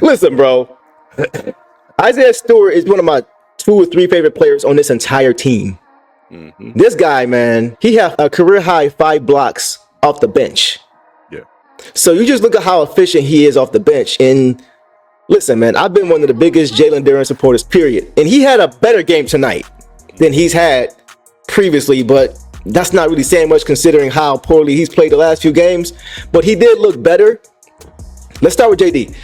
Listen, bro. Isaiah Stewart is one of my 2 or 3 favorite players on this entire team. Mm-hmm. This guy, man, he had a career high 5 blocks off the bench. Yeah. So you just look at how efficient he is off the bench. And listen, man, I've been one of the biggest Jalen Duren supporters, period. And he had a better game tonight than he's had previously, but that's not really saying much considering how poorly he's played the last few games. But he did look better. Let's start with JD.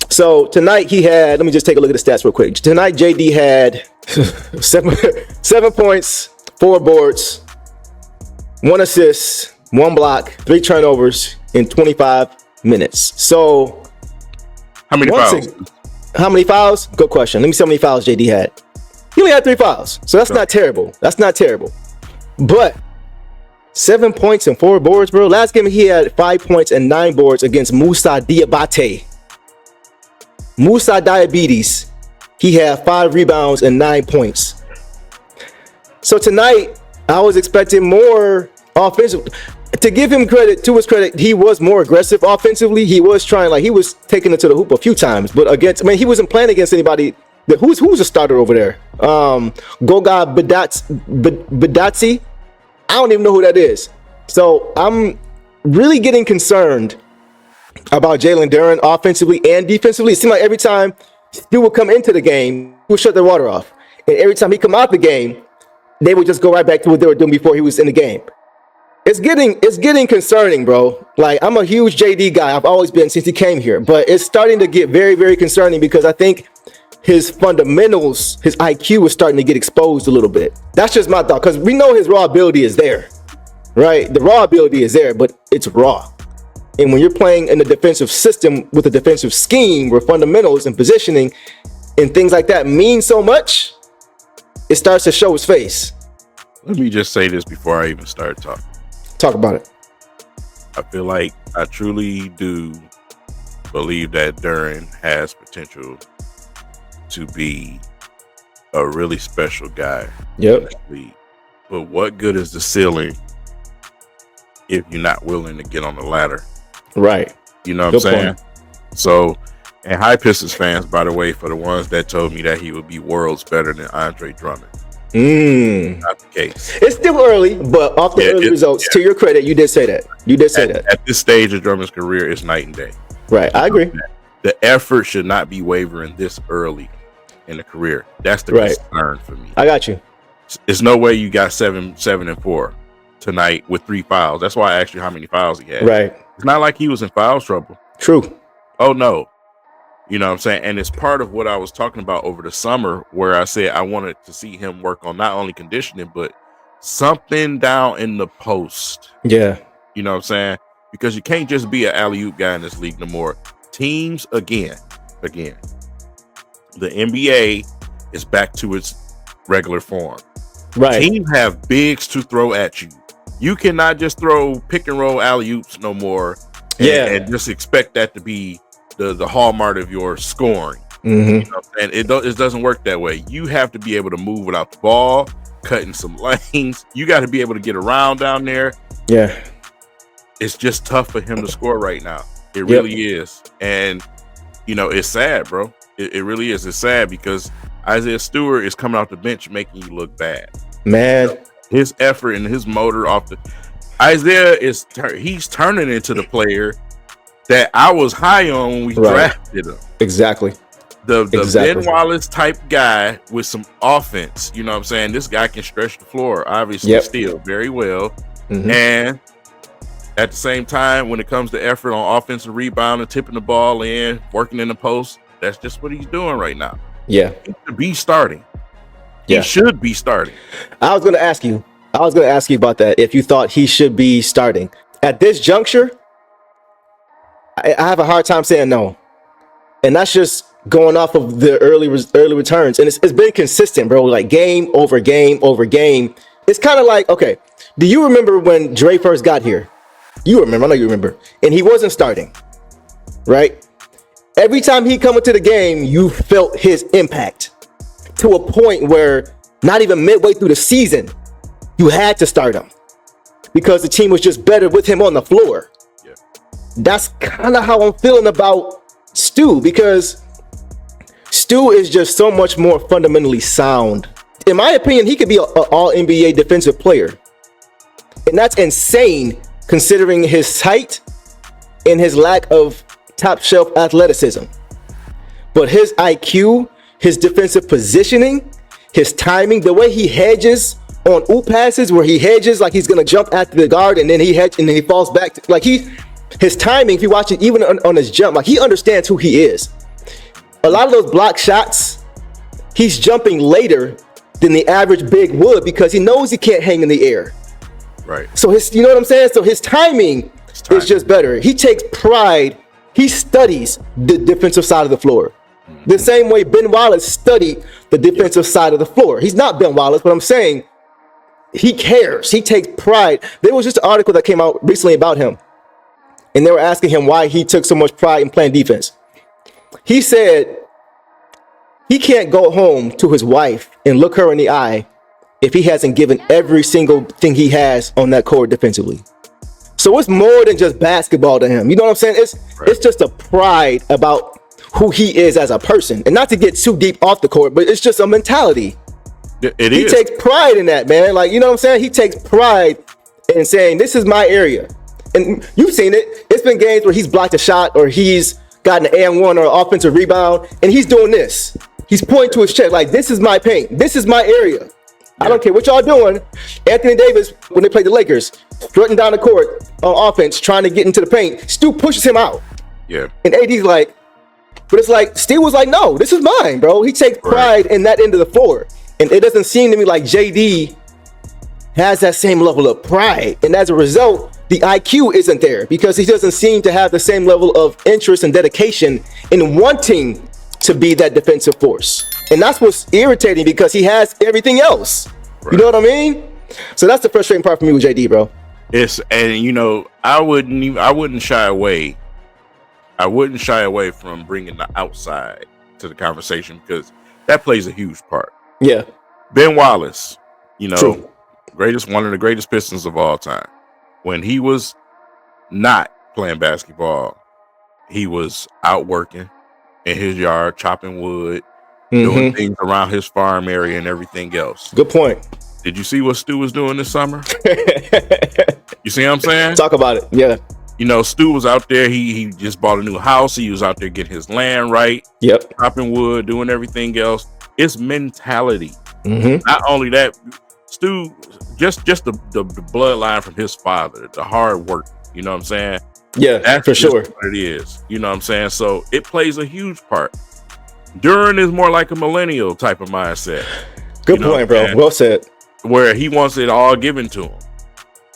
So tonight he had, let me just take a look at the stats real quick. Tonight JD had 7 points, 4 boards, 1 assist, 1 block, 3 turnovers in 25 minutes. So how many fouls? How many fouls? Good question. Let me see how many fouls JD had. He only had 3 fouls. So that's not terrible. That's not terrible. But 7 points and 4 boards, bro. Last game he had 5 points and 9 boards against Musa Diabate. Musa Diabetes, he had 5 rebounds and 9 points. So tonight, I was expecting more offensive. To give him credit, to his credit, he was more aggressive offensively. He was trying, like he was taking it to the hoop a few times, but he wasn't playing against anybody. Who's a starter over there? Goga Badatsi. I don't even know who that is. So I'm really getting concerned about Jalen Duren offensively and defensively. It seemed like every time he would come into the game, he would shut their water off. And every time he come out the game, they would just go right back to what they were doing before he was in the game. It's getting concerning, bro. Like, I'm a huge JD guy. I've always been since he came here. But it's starting to get very, very concerning because I think his fundamentals, his IQ is starting to get exposed a little bit. That's just my thought, because we know his raw ability is there, right? The raw ability is there, but it's raw. And when you're playing in a defensive system with a defensive scheme where fundamentals and positioning and things like that mean so much, it starts to show his face. Let me just say this before I even start talking. Talk about it. I feel like I truly do believe that Duren has potential to be a really special guy. Yep. But what good is the ceiling if you're not willing to get on the ladder? Right. You know what I'm saying? So, and hi Pistons fans, by the way, for the ones that told me that he would be worlds better than Andre Drummond. Not the case. It's still early, but off the early results, to your credit, you did say that. You did say that. At this stage of Drummond's career, it's night and day. Right. I agree. The effort should not be wavering this early in the career. That's the concern for me. I got you. There's no way you got 7 and 4 tonight with 3 fouls. That's why I asked you how many fouls he had. Right. It's not like he was in foul trouble. True. Oh no. You know what I'm saying? And it's part of what I was talking about over the summer, where I said I wanted to see him work on not only conditioning, but something down in the post. Yeah. You know what I'm saying? Because you can't just be an alley-oop guy in this league no more. Teams, again, the NBA is back to its regular form. Right. Teams have bigs to throw at you. You cannot just throw pick and roll alley-oops no more and just expect that to be the hallmark of your scoring. Mm-hmm. You know, and it doesn't work that way. You have to be able to move without the ball, cutting some lanes. You got to be able to get around down there. Yeah. It's just tough for him to score right now. It really is. And, you know, it's sad, bro. It really is. It's sad because Isaiah Stewart is coming off the bench making you look bad. Man. You know, his effort and his motor off the... Isaiah he's turning into the player that I was high on when we drafted him. Exactly. The Ben Wallace type guy with some offense. You know what I'm saying? This guy can stretch the floor, obviously, still very well. Mm-hmm. And at the same time, when it comes to effort on offensive rebound and tipping the ball in, working in the post, that's just what he's doing right now. Yeah. He should be starting. He should be starting. I was going to ask you about that, if you thought he should be starting. At this juncture, I have a hard time saying no. And that's just going off of the early returns. And it's been consistent, bro, like game over game over game. It's kind of like, okay, do you remember when Dre first got here? You remember, I know you remember. And he wasn't starting, right? Every time he come into the game, you felt his impact to a point where not even midway through the season, you had to start him because the team was just better with him on the floor. Yeah. That's kind of how I'm feeling about Stu, because Stu is just so much more fundamentally sound. In my opinion, he could be an all-NBA defensive player. And that's insane considering his height and his lack of top-shelf athleticism. But his IQ, his defensive positioning, his timing, the way he hedges on oop passes where he hedges like he's going to jump after the guard and then he hedges and then he falls back. His timing, if you watch it, even on his jump, like he understands who he is. A lot of those block shots, he's jumping later than the average big would because he knows he can't hang in the air. Right. So you know what I'm saying? So his timing is just better. He takes pride. He studies the defensive side of the floor. The same way Ben Wallace studied the defensive side of the floor. He's not Ben Wallace, but I'm saying he cares. He takes pride. There was just an article that came out recently about him, and they were asking him why he took so much pride in playing defense. He said he can't go home to his wife and look her in the eye if he hasn't given every single thing he has on that court defensively. So it's more than just basketball to him. You know what I'm saying? It's just a pride about who he is as a person. And not to get too deep off the court, but it's just a mentality. He takes pride in that, man. Like, you know what I'm saying? He takes pride in saying, this is my area. And you've seen it. It's been games where he's blocked a shot or he's gotten an and one or an offensive rebound, and he's doing this. He's pointing to his chest like, this is my paint. This is my area. I don't care what y'all doing. Anthony Davis, when they played the Lakers, strutting down the court on offense, trying to get into the paint, Stu pushes him out. Yeah. And AD's like, but it's like, Stu was like, no, this is mine, bro. He takes pride in that end of the floor. And it doesn't seem to me like JD has that same level of pride. And as a result, the IQ isn't there because he doesn't seem to have the same level of interest and dedication in wanting to be that defensive force. And that's what's irritating because he has everything else. Right. You know what I mean? So that's the frustrating part for me with JD, bro. I wouldn't shy away. I wouldn't shy away from bringing the outside to the conversation because that plays a huge part. Yeah. Ben Wallace, True. one of the greatest Pistons of all time. When he was not playing basketball, he was out working in his yard, chopping wood, doing things around his farm area and everything else. Good point. Did you see what Stu was doing this summer? You see what I'm saying? Talk about it. Yeah. Stu was out there. He just bought a new house. He was out there getting his land right. Yep. Chopping wood, doing everything else. It's mentality. Mm-hmm. Not only that, Stu, just the bloodline from his father, the hard work. You know what I'm saying? Yeah, that's for sure. What it is. You know what I'm saying? So it plays a huge part. Duran is more like a millennial type of mindset. Good point, bro. Well said. Where he wants it all given to him.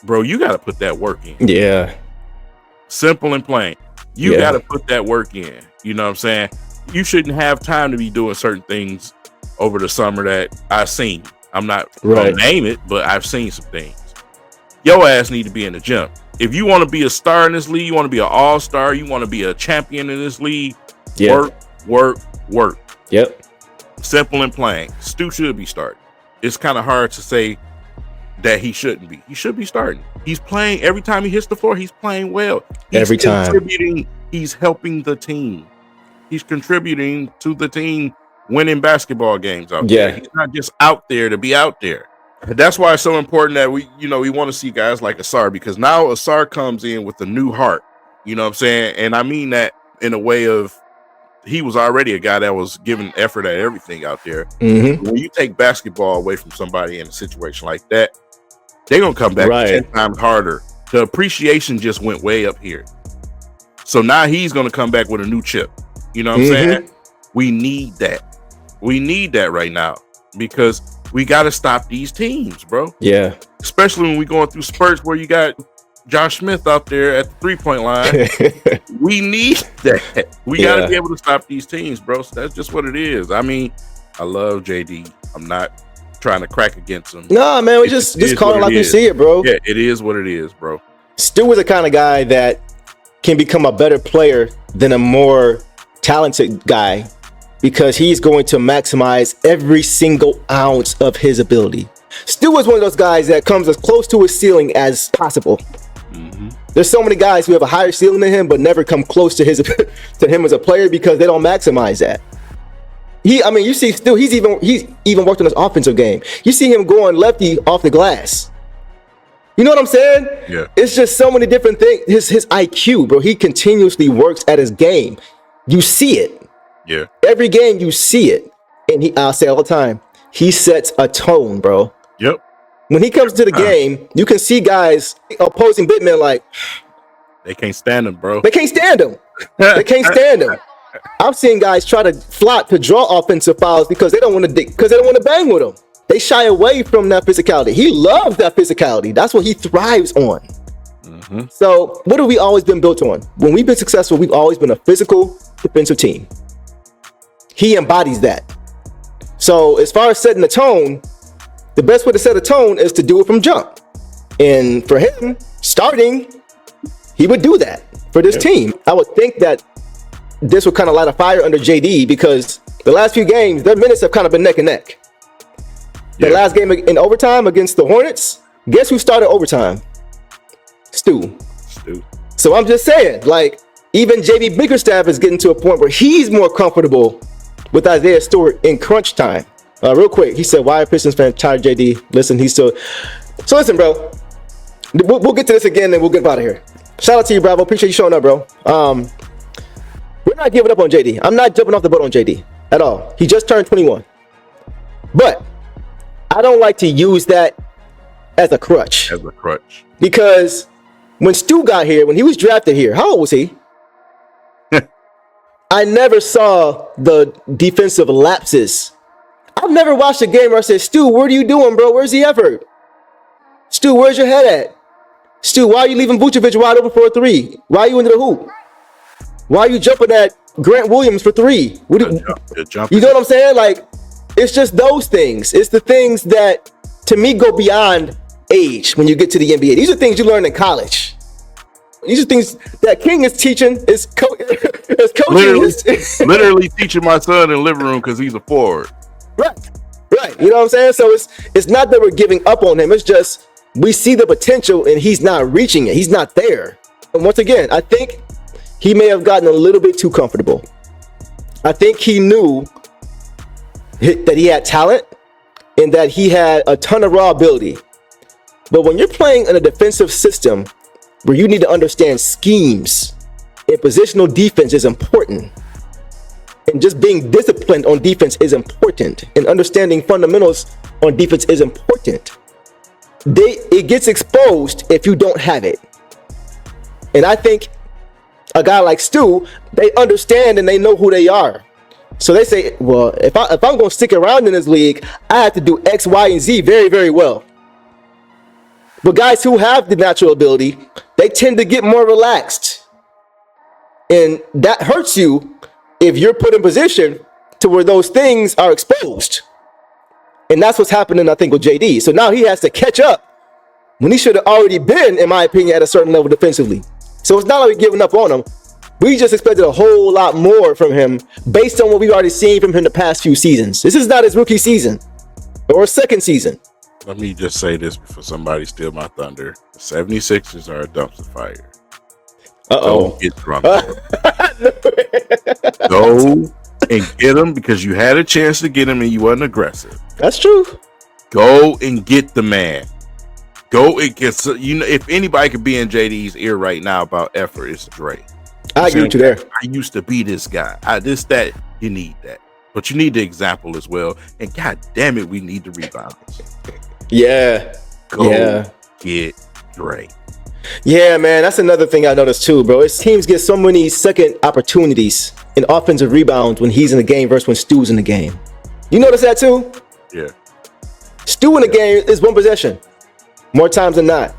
Bro, you got to put that work in. Yeah. Simple and plain. You got to put that work in. You know what I'm saying? You shouldn't have time to be doing certain things over the summer that I've seen. I'm not going to name it, but I've seen some things. Your ass need to be in the gym. If you want to be a star in this league, you want to be an all-star, you want to be a champion in this league, work. Yep. Simple and plain. Stu should be starting. It's kind of hard to say that he shouldn't be. He should be starting. He's playing every time he hits the floor. He's playing well. He's contributing. He's helping the team. He's contributing to the team winning basketball games out there. He's not just out there to be out there. That's why it's so important that we want to see guys like Asar, because now Asar comes in with a new heart. You know what I'm saying? And I mean that in a way of he was already a guy that was giving effort at everything out there. Mm-hmm. When you take basketball away from somebody in a situation like that, they're going to come back 10 times harder. The appreciation just went way up here. So now he's going to come back with a new chip. You know what I'm saying? We need that. We need that right now because we got to stop these teams, bro. Yeah. Especially when we going through spurts where you got Josh Smith out there at the 3-point line. We need that. We got to be able to stop these teams, bro. So that's just what it is. I mean, I love JD. I'm not trying to crack against him. Nah, man, we just call it like we see it, bro. Yeah, it is what it is, bro. Stu is the kind of guy that can become a better player than a more talented guy because he's going to maximize every single ounce of his ability. Stu is one of those guys that comes as close to his ceiling as possible. Mm-hmm. There's so many guys who have a higher ceiling than him but never come close to him as a player because they don't maximize that. You see, still he's even worked on his offensive game. You see him going lefty off the glass. You know what I'm saying? Yeah. It's just so many different things. His IQ, bro. He continuously works at his game. You see it. Yeah. Every game you see it, and I'll say all the time, he sets a tone, bro. Yep. When he comes to the game, you can see guys, opposing big men, like they can't stand him, bro. They can't stand him. They can't stand him. I've seen guys try to flock to draw offensive fouls because they don't want to bang with him. They shy away from that physicality. He loves that physicality. That's what he thrives on. Mm-hmm. So what have we always been built on? When we've been successful, we've always been a physical defensive team. He embodies that. So as far as setting the tone, the best way to set a tone is to do it from jump. And for him, starting, he would do that for this team. I would think that this would kind of light a fire under JD because the last few games, their minutes have kind of been neck and neck. The last game in overtime against the Hornets, guess who started overtime? Stu. So I'm just saying, like, even JB Bickerstaff is getting to a point where he's more comfortable with Isaiah Stewart in crunch time. Real quick, he said, why are Pistons fans tired of JD? Listen, he's still... So listen, bro. We'll get to this again and we'll get out of here. Shout out to you, Bravo. Appreciate you showing up, bro. We're not giving up on JD. I'm not jumping off the boat on JD at all. He just turned 21. But I don't like to use that as a crutch. Because when Stu got here, when he was drafted here, how old was he? I never saw the defensive lapses. I've never watched a game where I said, Stu, what are you doing, bro? Where's the effort? Stu, where's your head at? Stu, why are you leaving Vucevic wide open for a three? Why are you into the hoop? Why are you jumping at Grant Williams for three? You know what I'm saying? Like, it's just those things. It's the things that, to me, go beyond age when you get to the NBA. These are things you learn in college. These are things that King is teaching, is coaching. Literally teaching my son in the living room because he's a forward. Right. You know what I'm saying? So it's not that we're giving up on him. It's just we see the potential and he's not reaching it. He's not there. And once again, I think he may have gotten a little bit too comfortable. I think he knew that he had talent and that he had a ton of raw ability. But when you're playing in a defensive system where you need to understand schemes and positional defense is important, and just being disciplined on defense is important, and understanding fundamentals on defense is important. It gets exposed if you don't have it. And I think a guy like Stu, they understand and they know who they are. So they say, well, if I'm going to stick around in this league, I have to do X, Y, and Z very, very well. But guys who have the natural ability, they tend to get more relaxed. And that hurts you if you're put in position to where those things are exposed. And that's what's happening, I think, with JD. So now he has to catch up when he should have already been, in my opinion, at a certain level defensively. So it's not like we're giving up on him. We just expected a whole lot more from him based on what we've already seen from him the past few seasons. This is not his rookie season or second season. Let me just say this before somebody steal my thunder. The 76ers are a dumpster fire. Don't get drunk. Go and get them because you had a chance to get him and you wasn't aggressive. That's true. Go and get the man. Go and get, if anybody could be in JD's ear right now about effort, it's Dre. I agree with you there. I used to be this guy. You need that. But you need the example as well. And God damn it, we need the rebounds. Yeah. Go get Dre. Yeah, man, that's another thing I noticed too, bro. His teams get so many second opportunities in offensive rebounds when he's in the game versus when Stu's in the game. You notice that too? Yeah. Stu in the game is one possession more times than not.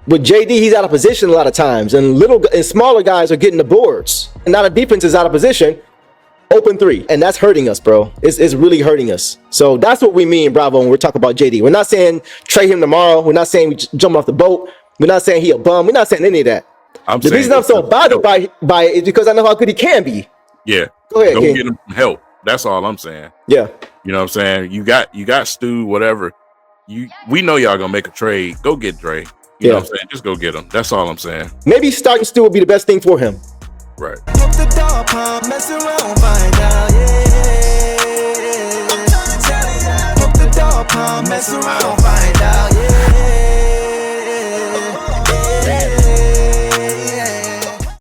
With JD, he's out of position a lot of times, and smaller guys are getting the boards. And now the defense is out of position. Open three, and that's hurting us, bro. It's really hurting us. So that's what we mean, Bravo, when we're talking about JD. We're not saying trade him tomorrow. We're not saying we jump off the boat. We're not saying he a bum. We're not saying any of that. The reason I'm so bothered by it is because I know how good he can be. Yeah. Go ahead, Go King. get him some help. That's all I'm saying. Yeah. You know what I'm saying? You got Stu, whatever. We know y'all gonna make a trade. Go get Dre. You know what I'm saying? Just go get him. That's all I'm saying. Maybe starting Stu would be the best thing for him. Right.